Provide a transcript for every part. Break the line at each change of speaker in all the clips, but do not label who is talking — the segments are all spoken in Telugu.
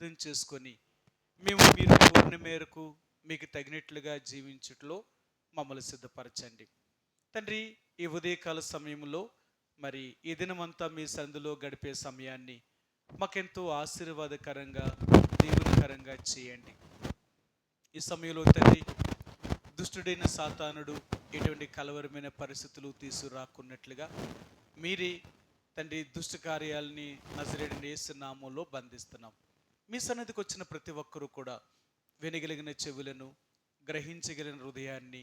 అర్థం చేసుకొని మేము మీరు కోరిన మేరకు మీకు తగినట్లుగా జీవించుటలో మమ్మల్ని సిద్ధపరచండి తండ్రి. ఈ ఉదయకాల సమయంలో మరి ఈ దినమంతా మీ సందులో గడిపే సమయాన్ని మాకెంతో ఆశీర్వాదకరంగా దీవెనకరంగా చేయండి. ఈ సమయంలో తండ్రి దుష్టుడైన సాతానుడు ఎటువంటి కలవరమైన పరిస్థితులు తీసుకురాకున్నట్లుగా మీరే తండ్రి దుష్ట కార్యాలని నజరేయుడైన యేసు నామములో బంధిస్తున్నాం. మీ సన్నిధికి వచ్చిన ప్రతి ఒక్కరూ కూడా వినగలిగిన చెవులను, గ్రహించగలిగిన హృదయాన్ని,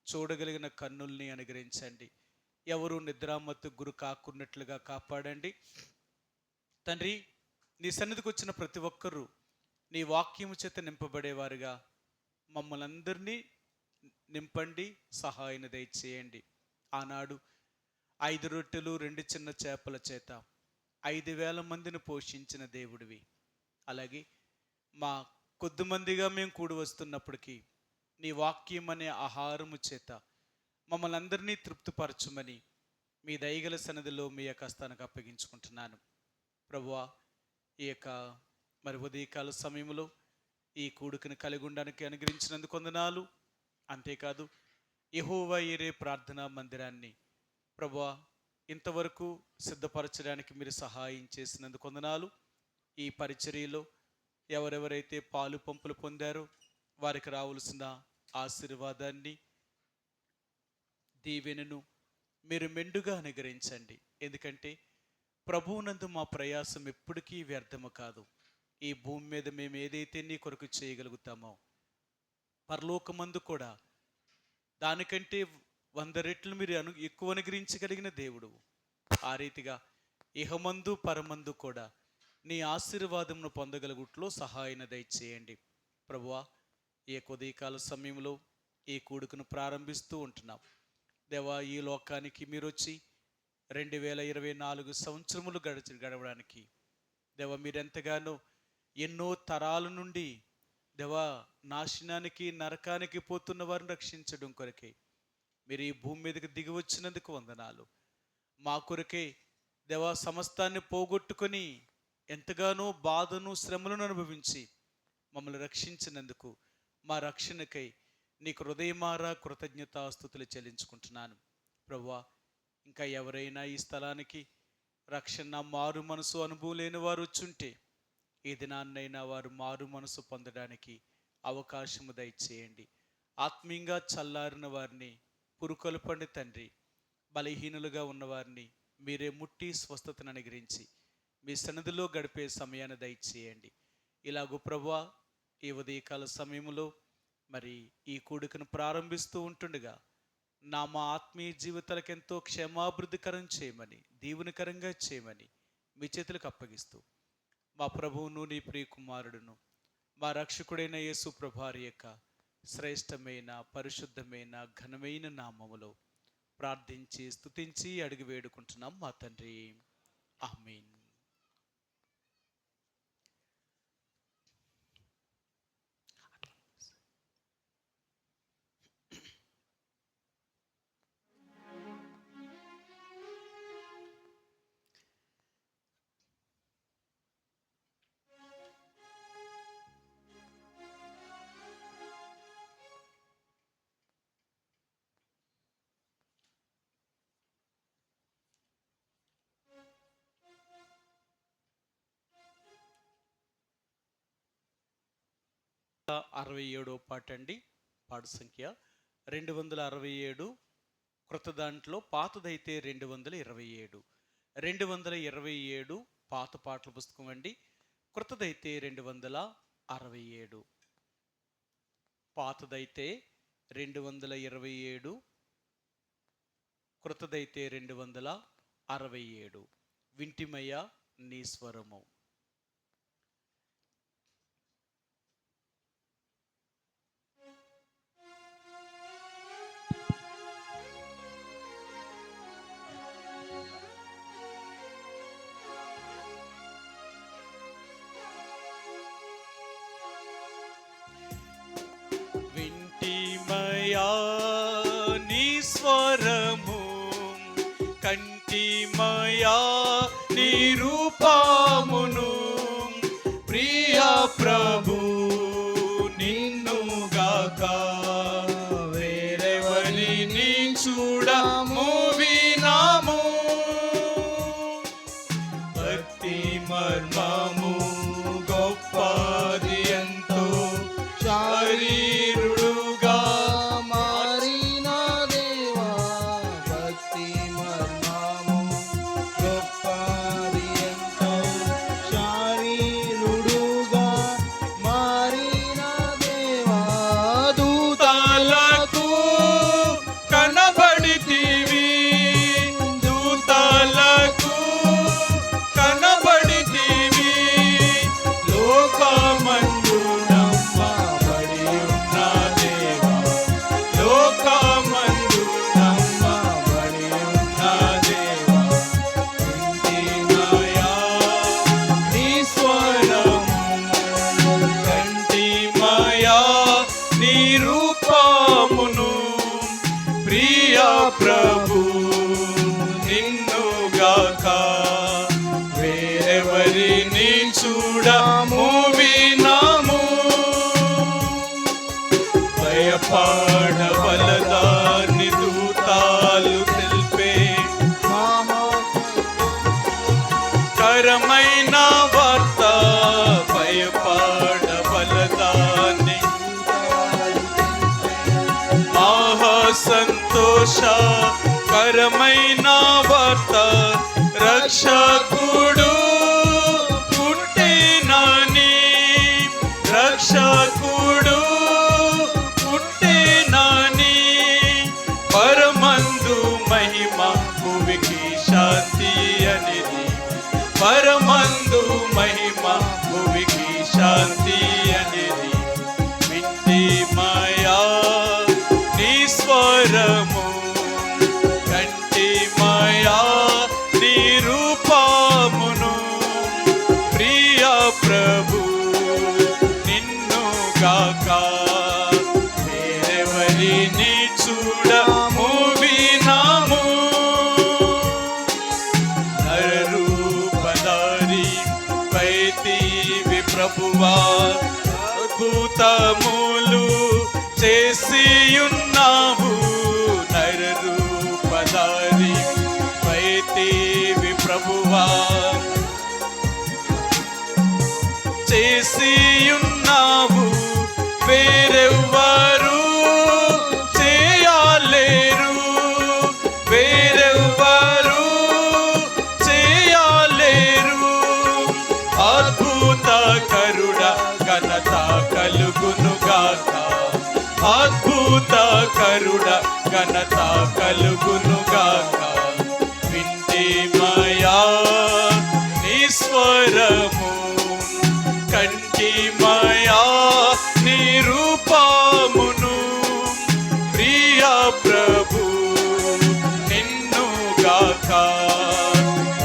చూడగలిగిన కన్నుల్ని అనుగ్రహించండి. ఎవరు నిద్రామత్తు గురి కాకున్నట్లుగా కాపాడండి తండ్రి. నీ సన్నిధికి వచ్చిన ప్రతి ఒక్కరూ నీ వాక్యము చేత నింపబడేవారుగా మమ్మల్ని అందరినీ నింపండి, సహాయాన్ని దయచేయండి. ఆనాడు 5 రొట్టెలు 2 చిన్న చేపల చేత 5,000 మందిని పోషించిన దేవుడివి. అలాగే మా కొద్దిమందిగా మేము కూడి వస్తున్నప్పటికీ నీ వాక్యం అనే ఆహారము చేత మమ్మల్ని అందరినీ తృప్తిపరచుమని మీ దయగల సన్నిధిలో మీ యొక్క హస్తానికి అప్పగించుకుంటున్నాను ప్రభువా. ఈ యొక్క మరి ఉదయకాల సమయంలో ఈ కూడుకుని కలిగి ఉండడానికి అనుగ్రహించినందుకు వందనాలు. అంతేకాదు యెహోవా యీరే ప్రార్థనా మందిరాన్ని ప్రభువా ఇంతవరకు సిద్ధపరచడానికి మీరు సహాయం చేసినందుకు వందనాలు. ఈ పరిచర్యలో ఎవరెవరైతే పాలు పంపులు పొందారో వారికి రావాల్సిన ఆశీర్వాదాన్ని, దీవెనను మీరు మెండుగా అనుగ్రహించండి. ఎందుకంటే ప్రభువునందు మా ప్రయాసం ఎప్పటికీ వ్యర్థము కాదు. ఈ భూమి మీద మేము ఏదైతే నీ కొరకు చేయగలుగుతామో పరలోకమందు కూడా దానికంటే 100 రెట్లు మీరు ఎక్కువ అనుగ్రహించగలిగిన దేవుడు. ఆ రీతిగా ఇహమందు పరమందు కూడా నీ ఆశీర్వాదమును పొందగలుగుట్లో సహాయాన్ని దయచేయండి ప్రభువా. ఈ ఉదయకాల సమయంలో ఈ కూడుకును ప్రారంభిస్తూ ఉంటున్నాం దేవా. ఈ లోకానికి మీరు వచ్చి 2024 సంవత్సరములు గడవడానికి దేవా మీరెంతగానో ఎన్నో తరాల నుండి దేవా నాశనానికి నరకానికి పోతున్న వారిని రక్షించడం కొరకే మీరు ఈ భూమి మీదకి దిగి వచ్చినందుకు వందనాలు. మా కొరకే దేవా సమస్తాన్ని పోగొట్టుకొని ఎంతగానో బాధను శ్రమలను అనుభవించి మమ్మల్ని రక్షించినందుకు మా రక్షణకై నీకు హృదయమారా కృతజ్ఞతాస్తుతులు చెల్లించుకుంటున్నాను ప్రభువా. ఇంకా ఎవరైనా ఈ స్థలానికి రక్షణ మారు మనసు అనుభవం లేని వారు వచ్చుంటే ఈ దినాన్నైనా వారు మారు మనసు పొందడానికి అవకాశము దయచేయండి. ఆత్మీయంగా చల్లారిన వారిని పురుకొల్పండి తండ్రి. బలహీనులుగా ఉన్నవారిని మీరే ముట్టి స్వస్థతను అనుగ్రహించి మీ సన్నిధిలో గడిపే సమయాన్ని దయచేయండి. ఇలాగూ ప్రభువా ఈ ఉదయకాల సమయంలో మరి ఈ కూడికను ప్రారంభిస్తూ ఉంటుండగా మా ఆత్మీయ జీవితాలకు ఎంతో క్షేమాభివృద్ధికరం చేయమని, దీవెనకరంగా చేయమని మీ చేతులకు అప్పగిస్తూ మా ప్రభువును నీ ప్రియ కుమారుడును మా రక్షకుడైన యేసు ప్రభువారి యొక్క శ్రేష్టమైన పరిశుద్ధమైన ఘనమైన నామములో ప్రార్థించి స్తుతించి అడిగి వేడుకుంటున్నాం మా తండ్రి, ఆమేన్. 67వ పాట అండి. పాట సంఖ్య 267. క్రొత్త దాంట్లో పాతదైతే 227. 227 పాత పాటల పుస్తకం అండి. క్రొత్తదైతే 267. పాతదైతే 227, క్రొత్తదైతే 267. వింటిమయ్య నీ స్వరము. వింటిమయ్యా నీ స్వరము, కంటిమయ్యా నీ రూపము ప్రభు నిన్నుగాక వేరెవరిని చూడము వినాము. భక్తి మర్మము గొప్పది ఎంతో శరీరుడుగా మారిన దేవా. భక్తి మర్మము గొప్పది ఎంతో శరీరుడుగా మారిన దేవా. దూతలకు కనబడితివి, దూతలకు కనబడితివి, లోకమందు నమ్మబడి ఉన్న దేవా. లోకమందు నమ్మబడి ఉన్న దేవా. వింటిమయా నీ స్వరము, కంటిమయా నీ రూపమును, ప్రియ ప్రభు నిన్నుగాక వేరెవరిని చూడము వినాము. భయపడవలదాని దూతాలు తెలిపే కరమైన వార్త. భయపడవలదాని సంతోషకరమైన వార్త. రక్షకుడు పుట్టినని, రక్షకుడు పుట్టినని, పరమందు మహిమ భూమికి శాంతి అనేది. పరమందు మహిమ భూమికి శాంతి అనేది. వింటిమయా నీ స్వరము, కంటిమయా నీ రూపమును, ప్రియ ప్రభు నిన్నుగాక వేరెవరిని చూడము వినాము. నరరూపధారి పైతివి ప్రభువా, అద్భుతములు చేసియున్నావు. నరరూపధారి పైతివి ప్రభువా, చేసియున్నావు. వేరెవ్వరు చేయలేరు, వేరెవ్వరు చేయలేరు. అద్భుతకరుడ ఘనత కలుగునుగాక. అద్భుతకరుడ ఘనత కలుగునుగాక. వింటిమయా నీ స్వరము, కంటిమయా నీ రూపమును, ప్రియ ప్రభు నిన్నుగాక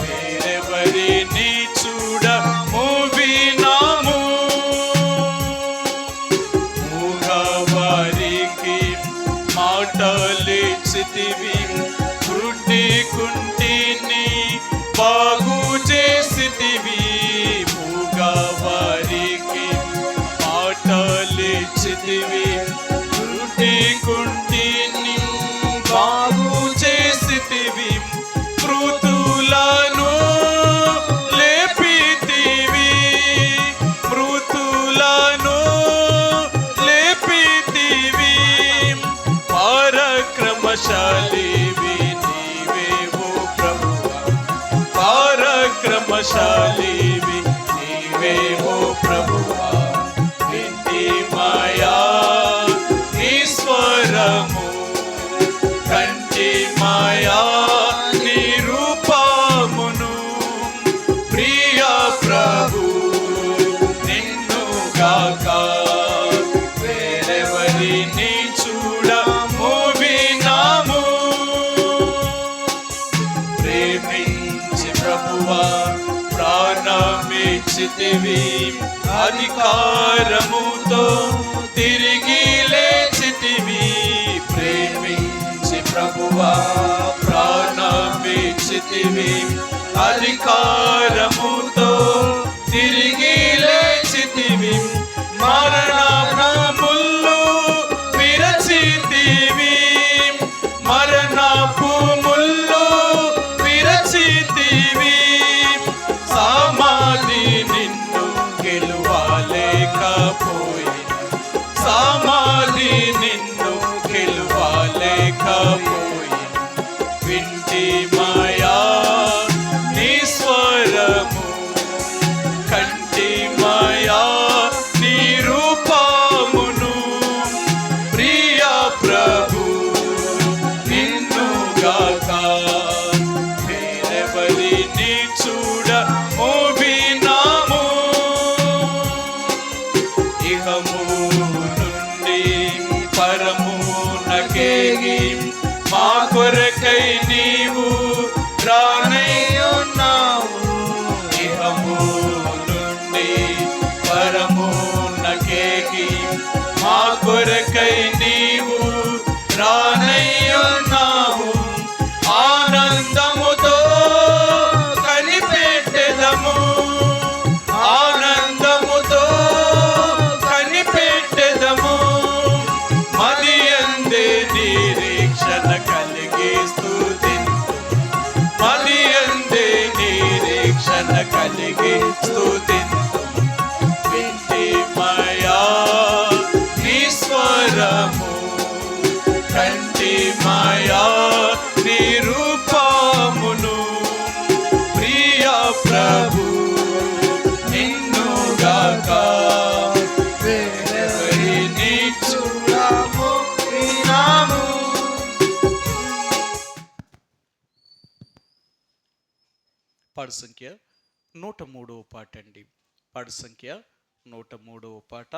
వేరెవరిని చూడము వినాము. మూగవారికి మాటలిచ్చితివి, వృద్ధి కుంటిని బాగు చేసితివి. మూగవారికి మాటలిచ్చితివి, వృద్ధి కుంటిని బాగు చేసితివి. మృతులను లేపితివి, మృతులను లేపితివి. పరాక్రమశాలివి నీవే ఓ ప్రభువా, పరాక్రమశాలివి నీవే ఓ ప్రభువా. వింటిమయా నీ స్వరము, కంటిమయా నీ రూపమును, ప్రియ ప్రభు నిన్నుగాక వేరెవరిని చూడము వినాము. ప్రేమించి ప్రభువా ప్రాణమిచ్చితివి, అధికారముతో తిరిగి లేచితివి. ప్రేమించి ప్రభువా ప్రాణమిచ్చితివి, అధికారముతో తిరిగి లేచితివి. గెలువాలేకపోయిన సమాధి నిన్ను గెలువాలేకపోయిన వింటి మాయా నీ స్వరము కంటి మాయా నీ రూపమును ప్రియ ప్రభు నిన్ను గాక వేరెవరిని చూడ మోవినాము ఇహము నుండి పరమునకేగి మా కొరకై నీవు రానయ్యున్నావు ఇహము నుండి పరమునకేగి మా కొరకై నీవు రానయ్యున్నావు ఆనందముతో కనిపెట్టెదము ఆనందముతో కనిపెట్టెదము మదియందే నిరీక్షణ కలిగి స్తుతింతు మదియందే నిరీక్షణ కలిగి స్తుతింతు వింటి మాయా నీ స్వరము కంటి మాయా నీ రూపమును ప్రియ ప్రభు నిన్ను గాక వేరెవరిని చూడము వినాము. పాడు సంఖ్య 103వ పాట అండి. పాడు సంఖ్య 103వ పాట.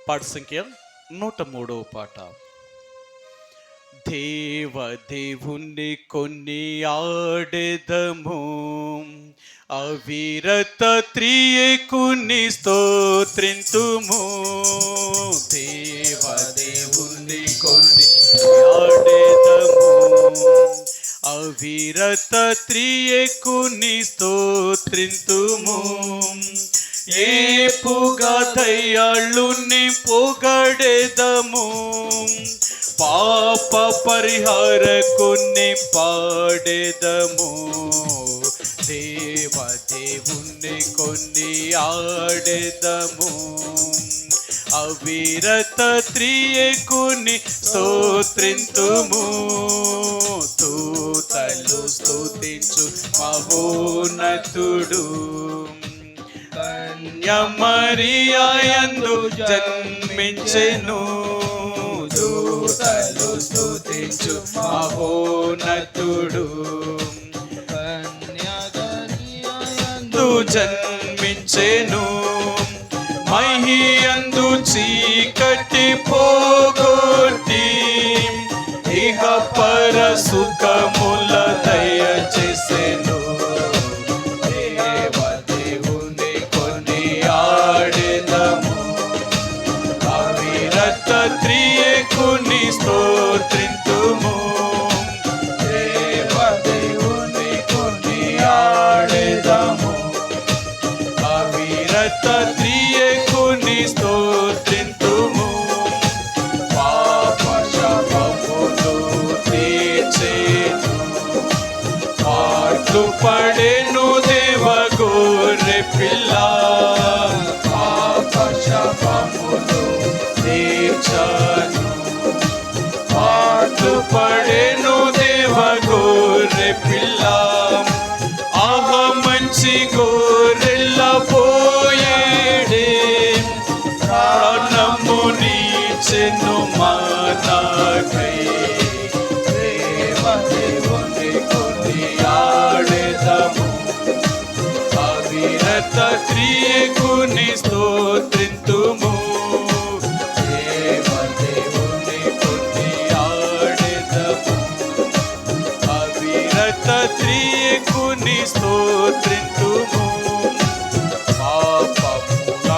పాట సంఖ్య 103వ పాట. దేవుణ్ణి కొన్ని ఆడెదము అవిరత త్రియేకుని స్తోత్రింతుము దేవుణ్ణి కొన్ని ఆడెదము అవిరత త్రియేకుని స్తోత్రింతుము ఏపుగా దయాళుని పొగడెదము పాప పరిహారకుని పాడెదము దేవుణ్ణి కొన్ని ఆడెదము అవిరత త్రియేకుని స్తోత్రింతుము తూతలు స్తుతించు మహోన్నతుడు కన్యమరియయందు జన్మించెను దూతలు స్తుతించు మహోన్నతుడు కన్యమరియయందు జన్మించెను మహియందు చీకటి పోగొట్టి ఇహ పర సుఖముల దయచేసెను త్రియేకుని స్తోత్రింతుము దేవుని కొన్ని ఆడెదము అవిరత త్రియేకుని స్తోత్రింతుము పాప శాపములు తీర్చెను పాటు పడెను దేవ గొర్రె పిల్ల పాప శాపములు పాటు పడెను దేవ గొర్రె పిల్ల ఆహ మంచి గొర్రెల పోయేడే ప్రాణము నీచెను మానకై దేవుని కొన్ని ఆడెదము అవిరత త్రియేకుని స్తోత్రింతుము త్రియేకుని స్తోత్రింతుము పాపముల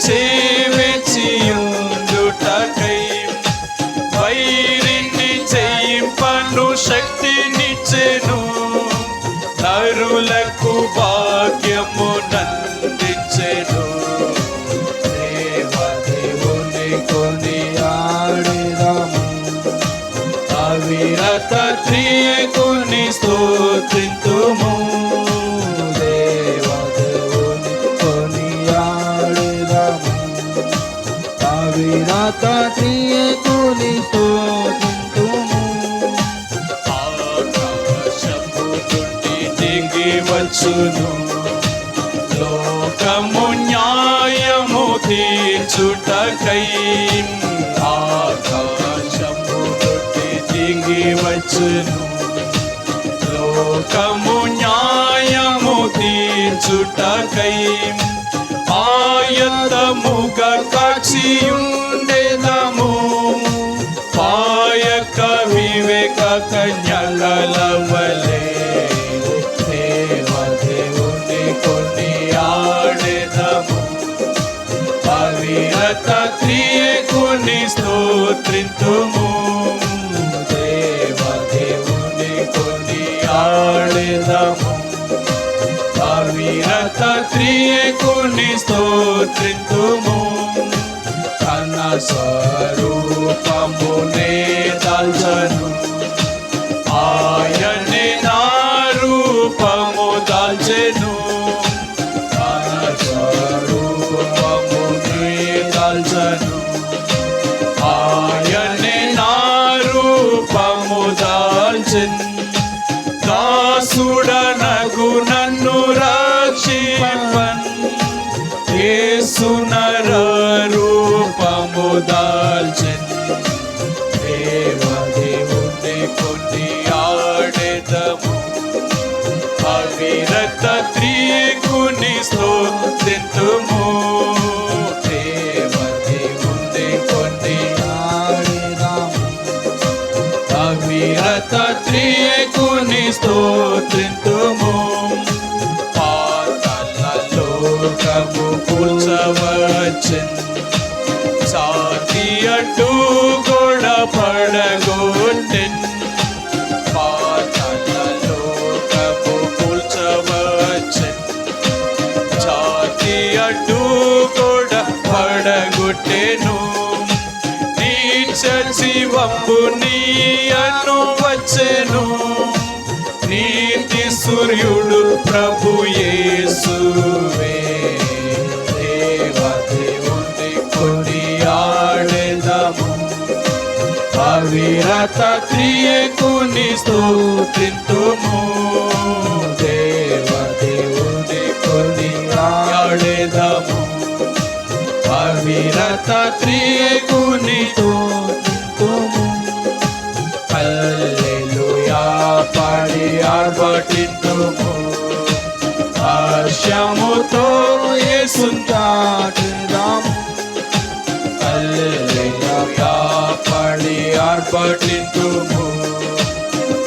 చేవెచ్చియుండుటకై వైరిని జయింపను శక్తినిచ్చెను. నరులకు భాగ్యము నందించెను.
దేవదేవుని కొనియాడెదము, అవిరత త్రియకుని స్తోత్రింతుము. దేవదేవుని కొనియాడెదము, అవిరత త్రియకుని స్తోత్రింతుము.
ఆకాశము నుండి దిగి వచ్చును, లోకము న్యాయము తీర్చుటకై. ఆకాశము నుండి దిగి వచ్చును, లోకము న్యాయము తీర్చుటకై. ఆయతముగా కాచియుండెదము, పాయక వివేక కన్యకల వలె. దేవదేవుని కొనియాడెదము, అవిరత త్రియకుని స్తోత్రింతుము. దేవదేవుని కొనియాడెదము, అవిరత త్రియకుని స్తోత్రింతుము. తన స్వరూపమునే దాల్చను, ఆయనే నా రూపము దాల్చెను. తన స్వరూపమునే దాల్చను, ఆయనే నా రూపము దాల్చెను. దాసుడనగు నన్ను రక్షింపన్, యేసు నర రూపము దాల్చెను. దేవదేవుని కొనియాడెదము, అవిరత త్రియకుని స్తోత్రింతుము. దేవదేవుని
కొనియాడెదము,
అవిరత త్రియకుని స్తోత్రింతుము. పాతాళ లోకము కూల్చవచ్చెను, సాటి అడ్డు గోడ పడగొట్టెను. పాతాళ లోకము కూల్చవచ్చెను, సాటి అడ్డు గోడ పడగొట్టెను. నీచ జీవంబు నీయను వచ్చెను, నీతి సూర్యుడు ప్రభు యేసువే. దేవదేవుని కొనియాడెదము, అవిరత త్రియకుని స్తోత్రింతుము. దేవదేవుని కొనియాడెదము, అవిరత త్రియకుని స్తోత్రింతుము. హల్లెలూయా పాడి ఆర్భటింతుము, హర్షముతో యేసును చాటెదము. హల్లెలూయా పాడి ఆర్భటింతుము,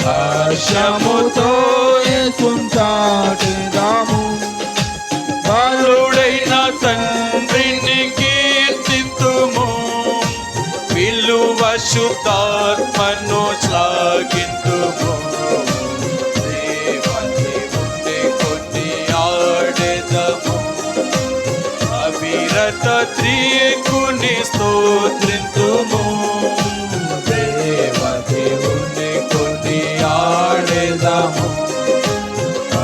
హర్షముతో యేసును చాటెదము. బాలుడైన తండ్రిని కీర్తింతుము, విలువ శుద్ధాత్మను శ్లాఘింతుము. దేవదేవుని కొనియాడెదము, అవిరత త్రియకుని స్తోత్రింతుము. దేవదేవుని కొనియాడెదము,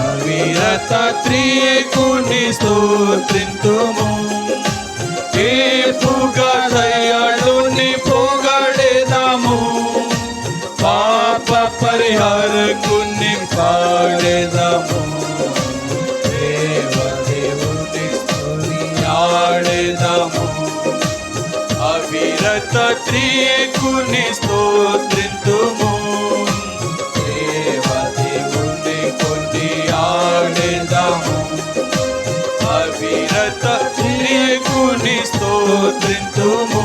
అవిరత త్రియకుని స్తోత్రింతుము. ఏపుగా దయాళుని పొగడెదము, పాప పరిహారకుని పాడెదము. దేవదేవుని కొనియాడెదము, అవిరత త్రియకుని స్తోత్రింతుము. దేవదేవుని కొనియాడెదము, అవిరత త్రియకుని స్తోత్రింతుము.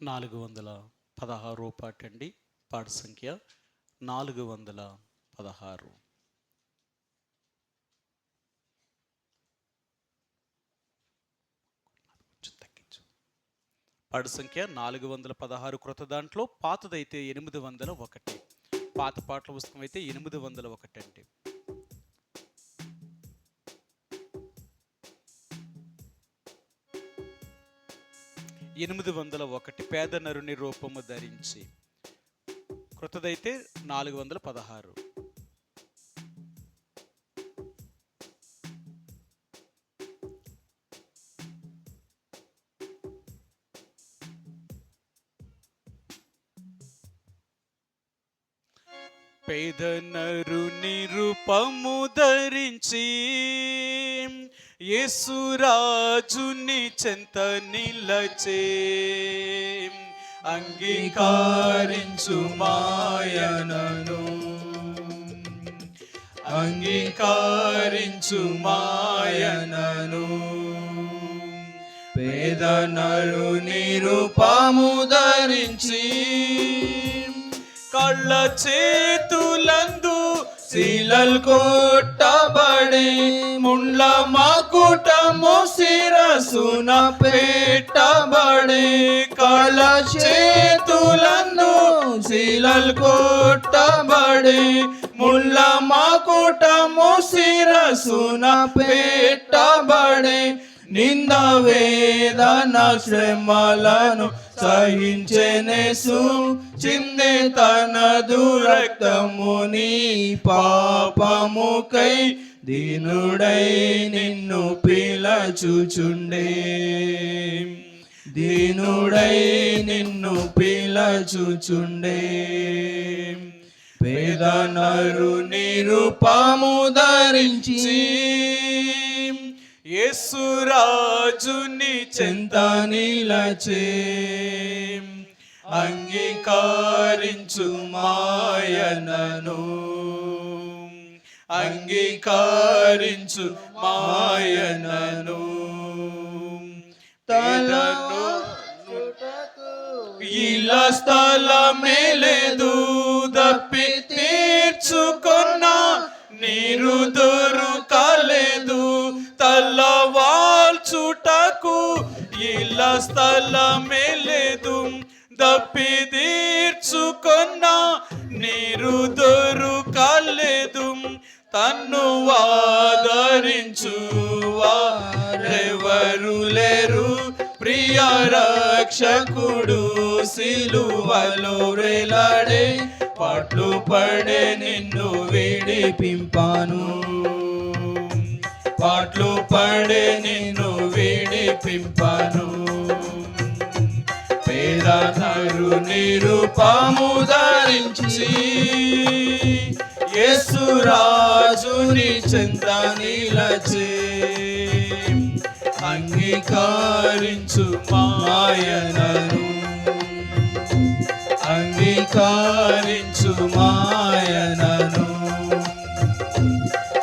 416 పాటండి. పాట సంఖ్య 416. పాట సంఖ్య 416 క్రొత్త దాంట్లో, పాతదైతే 801. పాత పాటల పుస్తకం అయితే 801 అండి. పేద నరుని రూపము ధరించి. క్రొత్తదైతే 416. పేద నరుని రూపము ధరించి యేసురాజుని చెంత నిలచే, అంగీకరించు మాయనను, అంగీకరించు మాయనను.
పేద నరుని రూపము ధరించి
కళ్ళ చేతులందు
శీలలు కొట్టబడే, ముండ్ల మకుటము శిరసున పెట్టబడే. కళ్ళ చేతులందు శీలలు కొట్టబడే, ముళ్ళ మకుటము శిరసున పెట్టబడే. నింద వేదన శ్రమలను సహించెనేసు, చిందే తనదు రక్తము నీ పాపముకై. దీనుడై నిన్ను పిలచుచుండే, దీనుడై నిన్ను పిలచుచుండే. పేద నరుని రూపము ధరించి
యేసురాజుని
చెంత నిలచే, అంగీకరించు మాయనను, అంగీకరించు మాయనను. తలను ఇలా స్థలమే లేదు, దప్పి తీర్చుకున్న నీరు దొరకలేదు. తలవాల్చుటకు ఇలా స్థలమే లేదు, దప్పి తీర్చుకున్న నీరు దొరకలేదు. తన్ను ఆదరించు వారెవరు లేరు, ప్రియ రక్షకుడు సిలువలో వేలాడే. పాట్లు పడే నిన్ను విడిపింపాను, పాట్లు పడే నిన్ను విడిపింపాను. పేద నరుని రూపము ధరించి యేసురాజుని చెంత నిలచే, అంగీకరించు మాయనను, అంగీకరించు మాయనను.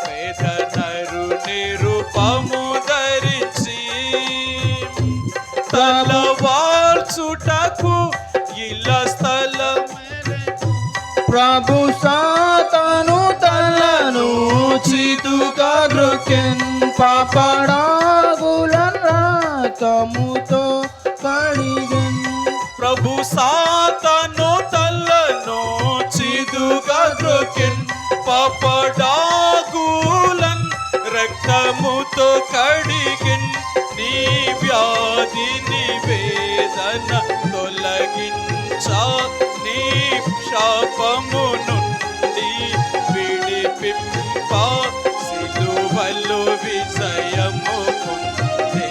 పేద నరుని రూపము ధరించి తలవాల్చుటకు ఇలా స్థలం.
ప్రభు సాతాను తలను చితుగా ద్రొక్కెన్, పాపడాగులన్ రక్తముతో కడిగెన్.
ప్రభు సాతాను తలను చిదుగా ద్రొక్కెన్, పాపడాగులన్ రక్తముతో కడిగెన్. నీ వ్యాధిని వేదన తొలగించా, నీ శాపము నుండి విడిపింప. సిలువలో విజయము పొందే,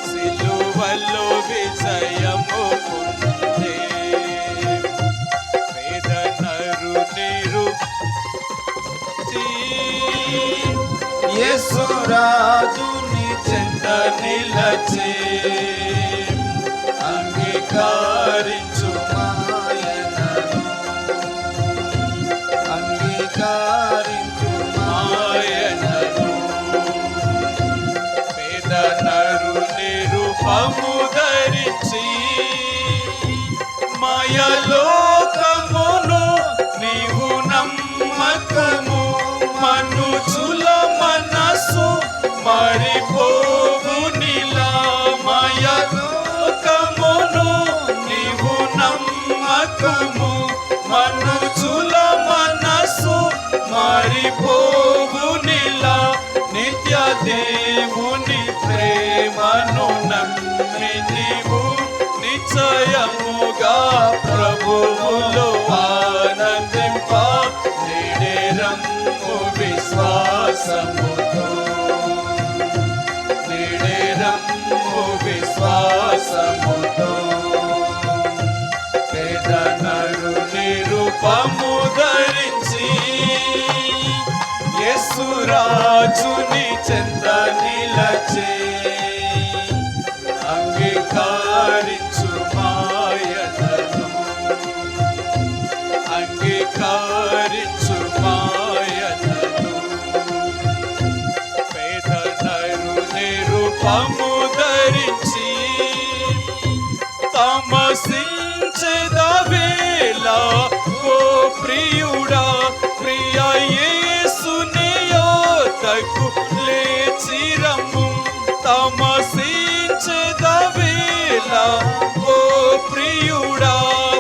సిలువలో విజయము పొందే. పేద నరుని రూపి
యేసురాజుని చెంత నిలచే, అంగీకరించు మాయనను, అంగీకరించు మాయనను.
పేద నరుని రూపము ధరించి
మనుజుల మనసు మరిపోవు నిలామయ లోకమును నీవు నమ్మకము. మనుజుల మనసు మరిపోవు నిలా నిత్య దేవుని ప్రేమను నమ్మి నీవు నిశ్చయముగా ప్రభువులో ఆనందింప. నేడే రమ్ము విశ్వాసముతో, నేడే రమ్ము విశ్వాసముతో. పేద నరుని రూపము ధరించి యేసురాజుని చెంత నిలచే. అంగీకరించు మాయనను, అంగీకరించు మాయనను. పేద నరుని రూపము ధరించి తమసించెదవేళ ఓ ప్రియుడా, ప్రియ యేసుని యొద్దకు లేచిరమ్ము. తమసించెదవేళ ఓ ప్రియుడా,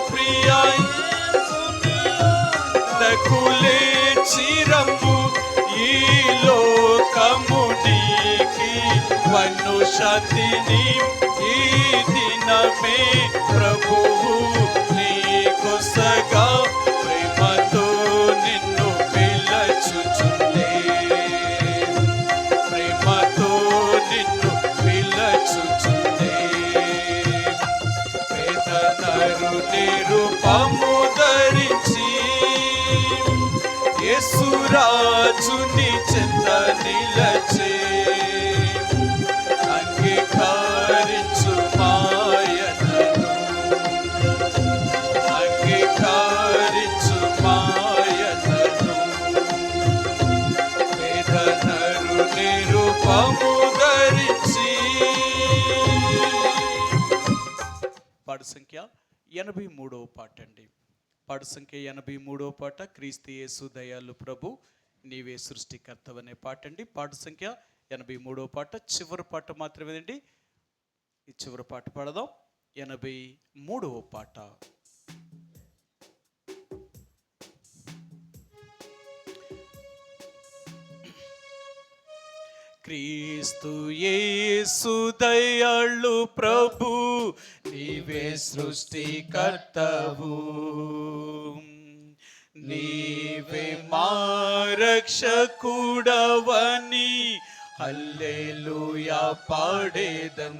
ప్రియ యేసుని యొద్దకు లేచిరమ్ము. ఈ లోకమునికి వన్ను శాంతిని ఈ దినమే ప్రభువు నీకొసగా ప్రేమతో నిన్ను పిలచుచుండే, ప్రేమతో నిన్ను పిలచుచుండే. పేద నరుని రూపము ధరించి యేసురాజుని చెంత నిలచే. అంగీకరించు మాయనను, అంగీకరించు మాయనను. పేద నరుని రూపము ధరించి.
పాడు సంఖ్య 83వ పాట అండి. పాడు సంఖ్య 83వ పాట క్రీస్తు యేసు దయాళు ప్రభు నీవే సృష్టికర్తవనే పాట అండి. పాడు సంఖ్య 83వ పాట చివరి పాట మాత్రమేనండి. ఈ చివరి పాట పాడదాం. 83వ పాట. క్రీస్తు యేసు దయాళు ప్రభు నీవే సృష్టికర్తవు, నీవే మా రక్షకుడవని హల్లెలూయా పాడేదం.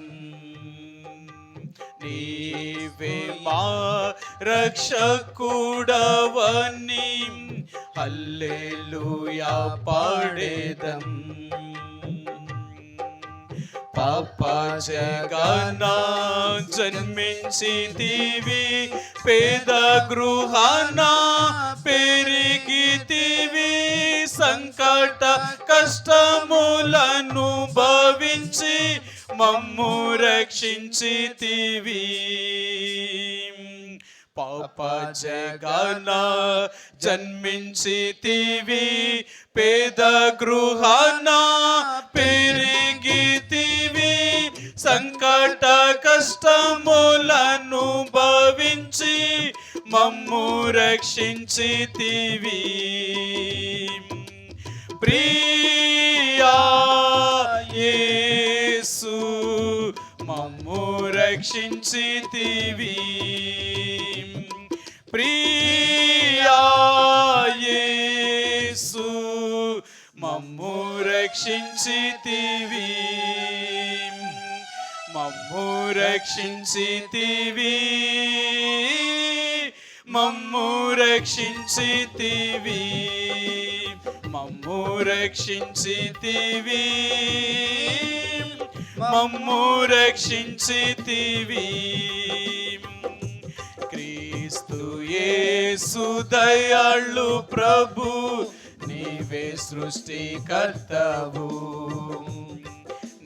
నీవే మా రక్షకుడవని హల్లెలూయా పాడేదం. పాప జగన జన్మించితివి, పేద గృహాన పెరిగితివి, సంకట కష్టములను భవించి మమ్ము రక్షించితివి. పాప జగన జన్మించితివి, పేద గృహాన పెరిగితివి, సంకట కష్టములను భవించి మమ్ము రక్షించితివి. ప్రియా యేసు మమ్ము రక్షించితివి. ప్రియా యేసు మమ్ము రక్షించితివి, మమ్ము రక్షించితివి, మమ్ము రక్షించితివి, మమ్ము రక్షించితివి, మమ్ము రక్షించితివి. క్రీస్తు యేసు దయాళు ప్రభు నీవే సృష్టికర్తవు,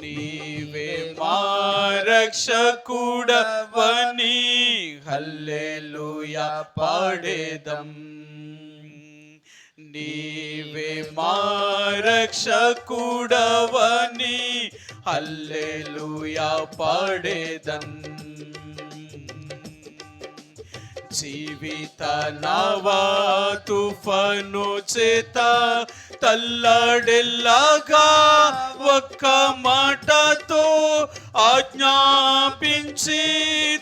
నీవే మా రక్షకుడవని హల్లెలూయా పాడేదం. నీవే మా రక్షకుడవని హల్లెలూయా పాడేదన్. జీవిత నావా తుఫాను చేత తల్లడెల్లాగా ఒక్క మాటతో ఆజ్ఞాపించి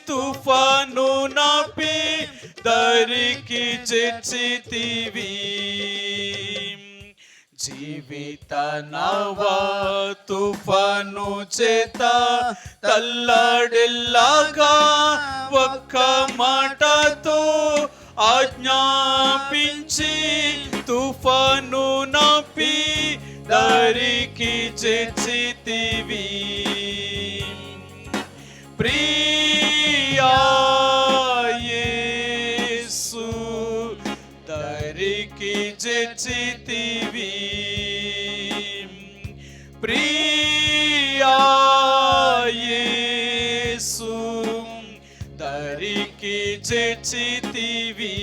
తుఫాను నాపి దరికి చేర్చితివి. జీవిత నావా తుఫాను చేత తల్లడెల్లాగా ఒక్క మాటతో ఆజ్ఞాపించి తుఫాను నాపి దరికి చేర్చితివి. ప్రియా యేసు దరికి చేర్చితివి. ప్రియా యేసు దరికి చేర్చితివి.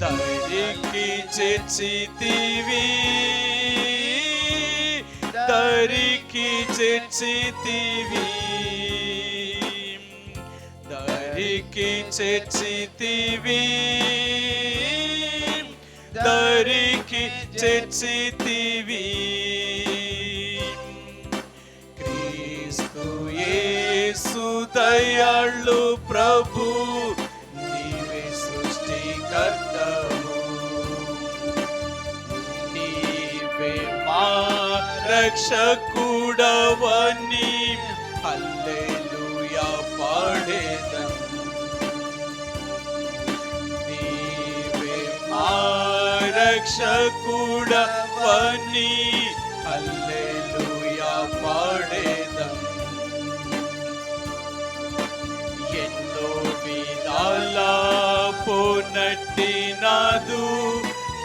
దరికి చేర్చితివి. దరికి చేర్చితివి. దరికి చేర్చితివి. దరికి చేర్చితివి. క్రీస్తు యేసు దయాళు ప్రభు, నీవే సృష్టికర్తవు. నీవే మా రక్షకుడవని హల్లెలూయా పాడేదన్. నీవే మా రక్షకుడవని హల్లెలూయా పాడేదన్. ఎన్నో విధాల పోనట్టినాదు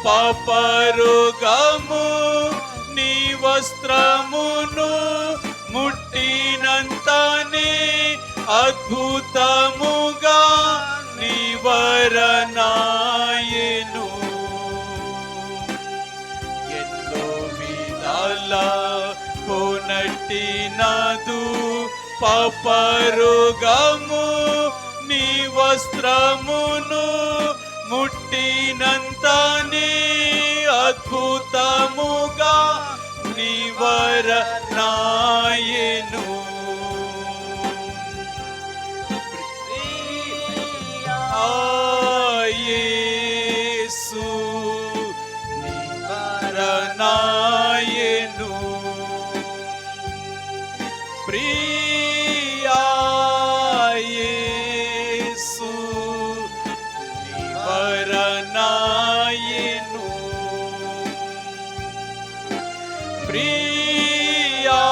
పాపరోగము, నీ వస్త్రమును ముట్టినంతనే అద్భుతముగా నివరణాయెను. ఎన్నో విధాల పోనట్టినాదు పాపరోగము, నీ వస్త్రమును ముట్టినంతనే అద్భుతముగా నివరణాయెను. యేసు నివరణాయెను. ప్రియా యేసు నివరణాయెను. ప్రియా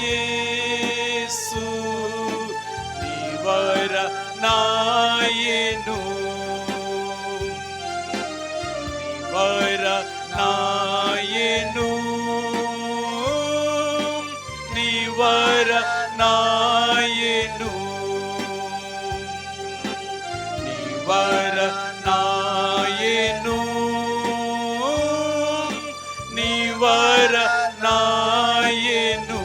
యేసు నివరణాయెను. నివరణాయెను. నివరణాయెను. నివరణాయెను. నివరణాయెను.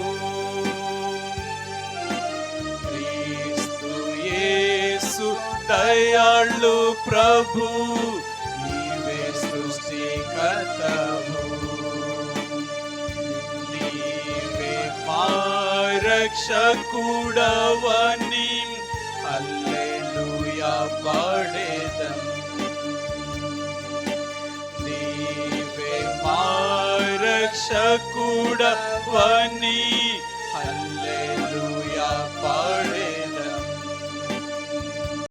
క్రీస్తు యేసు దయాళు ప్రభు, నీవే సృష్టికర్తవు. నీవే మా రక్షకుడవని హల్లెలూయా పాడేదన్. నీవే మా రక్షకుడవని హల్లెలూయా